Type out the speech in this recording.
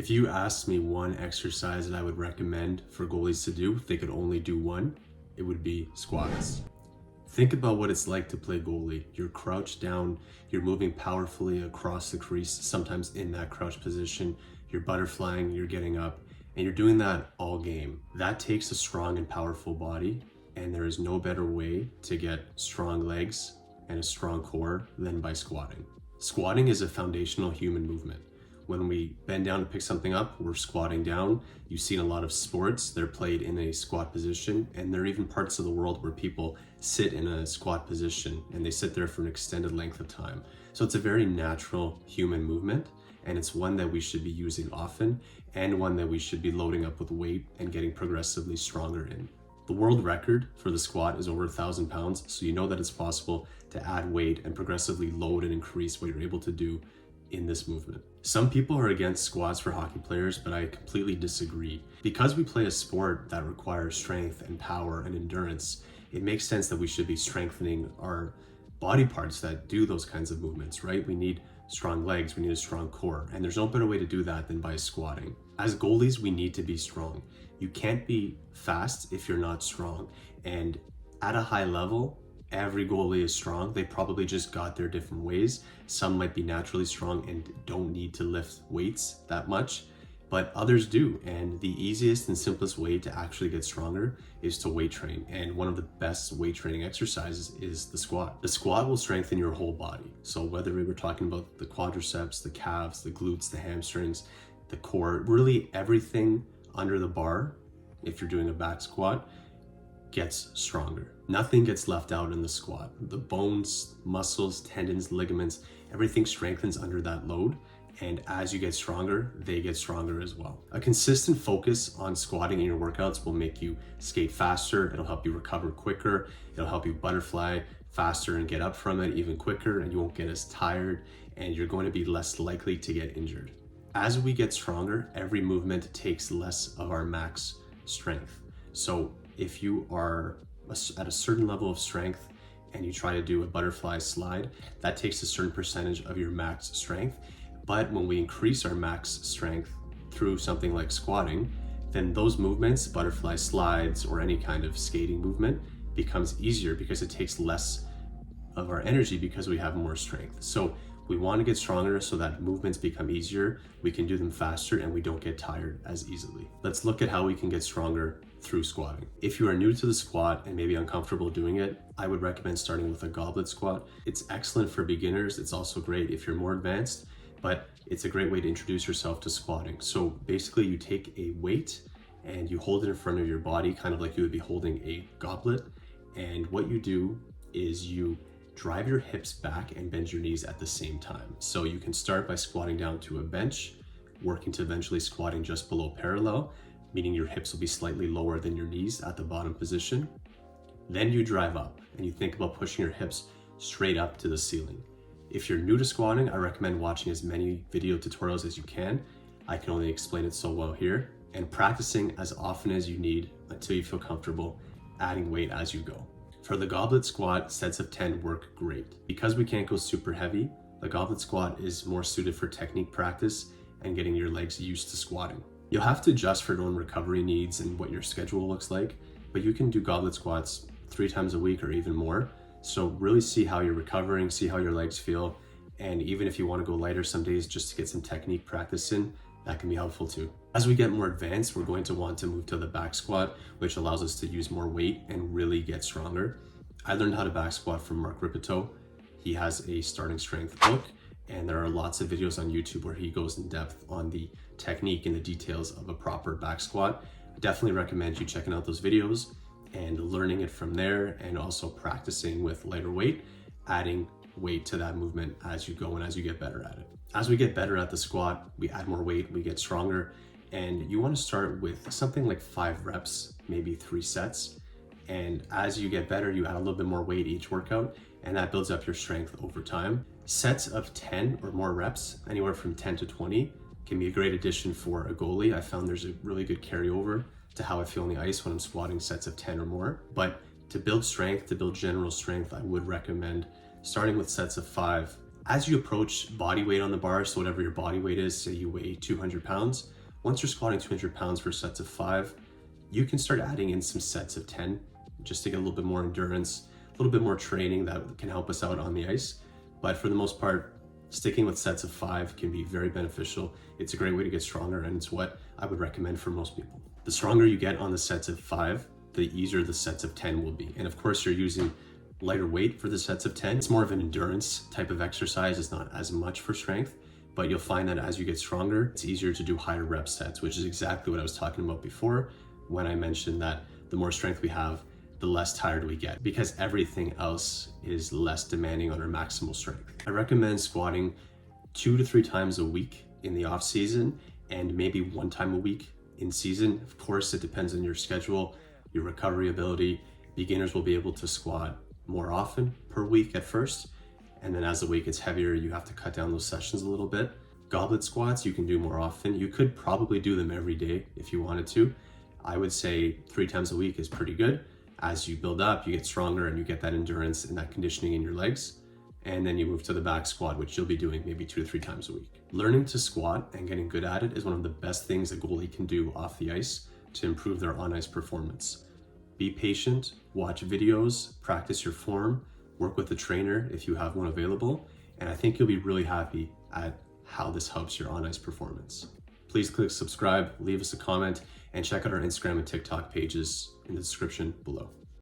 If you asked me one exercise that I would recommend for goalies to do, if they could only do one, it would be squats. Think about what it's like to play goalie. You're crouched down, you're moving powerfully across the crease, sometimes in that crouch position, you're butterflying, you're getting up, and you're doing that all game. That takes a strong and powerful body, and there is no better way to get strong legs and a strong core than by squatting. Squatting is a foundational human movement. When we bend down to pick something up, we're squatting down. You've seen a lot of sports, they're played in a squat position, and there are even parts of the world where people sit in a squat position and they sit there for an extended length of time. So it's a very natural human movement, and it's one that we should be using often, and one that we should be loading up with weight and getting progressively stronger in. The world record for the squat is over 1,000 pounds, so you know that it's possible to add weight and progressively load and increase what you're able to do in this movement. Some people are against squats for hockey players, but I completely disagree. Because we play a sport that requires strength and power and endurance, it makes sense that we should be strengthening our body parts that do those kinds of movements, right? We need strong legs, we need a strong core, and there's no better way to do that than by squatting. As goalies, we need to be strong. You can't be fast if you're not strong. And at a high level, every goalie is strong. They probably just got there different ways. Some might be naturally strong and don't need to lift weights that much, but others do. And the easiest and simplest way to actually get stronger is to weight train. And one of the best weight training exercises is the squat. The squat will strengthen your whole body. So whether we were talking about the quadriceps, the calves, the glutes, the hamstrings, the core, really everything under the bar, if you're doing a back squat, gets stronger. Nothing gets left out in the squat. The bones, muscles, tendons, ligaments, everything strengthens under that load. And as you get stronger, they get stronger as well. A consistent focus on squatting in your workouts will make you skate faster. It'll help you recover quicker. It'll help you butterfly faster and get up from it even quicker, and you won't get as tired, and you're going to be less likely to get injured. As we get stronger, every movement takes less of our max strength. So if you are at a certain level of strength and you try to do a butterfly slide, that takes a certain percentage of your max strength. But when we increase our max strength through something like squatting, then those movements, butterfly slides or any kind of skating movement, becomes easier because it takes less of our energy because we have more strength. So we want to get stronger so that movements become easier, we can do them faster, and we don't get tired as easily. Let's look at how we can get stronger through squatting. If you are new to the squat and maybe uncomfortable doing it, I would recommend starting with a goblet squat. It's excellent for beginners. It's also great if you're more advanced, but it's a great way to introduce yourself to squatting. So basically you take a weight and you hold it in front of your body, kind of like you would be holding a goblet. And what you do is you drive your hips back and bend your knees at the same time. So you can start by squatting down to a bench, working to eventually squatting just below parallel, meaning your hips will be slightly lower than your knees at the bottom position. Then you drive up and you think about pushing your hips straight up to the ceiling. If you're new to squatting, I recommend watching as many video tutorials as you can. I can only explain it so well here, and practicing as often as you need until you feel comfortable adding weight as you go. For the goblet squat, sets of 10 work great. Because we can't go super heavy, the goblet squat is more suited for technique practice and getting your legs used to squatting. You'll have to adjust for your own recovery needs and what your schedule looks like, but you can do goblet squats 3 times a week or even more. So really see how you're recovering, see how your legs feel, and even if you want to go lighter some days just to get some technique practice in, that can be helpful too. As we get more advanced, we're going to want to move to the back squat, which allows us to use more weight and really get stronger. I learned how to back squat from Mark Ripito. He has a starting strength book, and there are lots of videos on YouTube where he goes in depth on the technique and the details of a proper back squat. I definitely recommend you checking out those videos and learning it from there, and also practicing with lighter weight, adding weight to that movement as you go and as you get better at it. As we get better at the squat, we add more weight, we get stronger, and you want to start with something like 5 reps, maybe 3 sets. And as you get better, you add a little bit more weight each workout, and that builds up your strength over time. Sets of 10 or more reps, anywhere from 10 to 20, can be a great addition for a goalie. I found there's a really good carryover to how I feel on the ice when I'm squatting sets of 10 or more. But to build strength, to build general strength, I would recommend starting with sets of 5 As you approach body weight on the bar, so whatever your body weight is, say you weigh 200 pounds, once you're squatting 200 pounds for sets of 5, you can start adding in some sets of 10 just to get a little bit more endurance, a little bit more training that can help us out on the ice. But for the most part, sticking with sets of 5 can be very beneficial. It's a great way to get stronger, and it's what I would recommend for most people. The stronger you get on the sets of 5, the easier the sets of 10 will be. And of course, you're using lighter weight for the sets of 10. It's more of an endurance type of exercise. It's not as much for strength, but you'll find that as you get stronger, it's easier to do higher rep sets, which is exactly what I was talking about before when I mentioned that the more strength we have, the less tired we get, because everything else is less demanding on our maximal strength. I recommend squatting 2 to 3 times a week in the off season, and maybe 1 time a week in season. Of course, it depends on your schedule, your recovery ability. Beginners will be able to squat more often per week at first, and then as the weight gets heavier, you have to cut down those sessions a little bit. Goblet squats you can do more often. You could probably do them every day if you wanted to. I would say 3 times a week is pretty good. As you build up, you get stronger and you get that endurance and that conditioning in your legs. And then you move to the back squat, which you'll be doing maybe 2 to 3 times a week. Learning to squat and getting good at it is one of the best things a goalie can do off the ice to improve their on-ice performance. Be patient, watch videos, practice your form, work with a trainer if you have one available, and I think you'll be really happy at how this helps your on-ice performance. Please click subscribe, leave us a comment, and check out our Instagram and TikTok pages in the description below.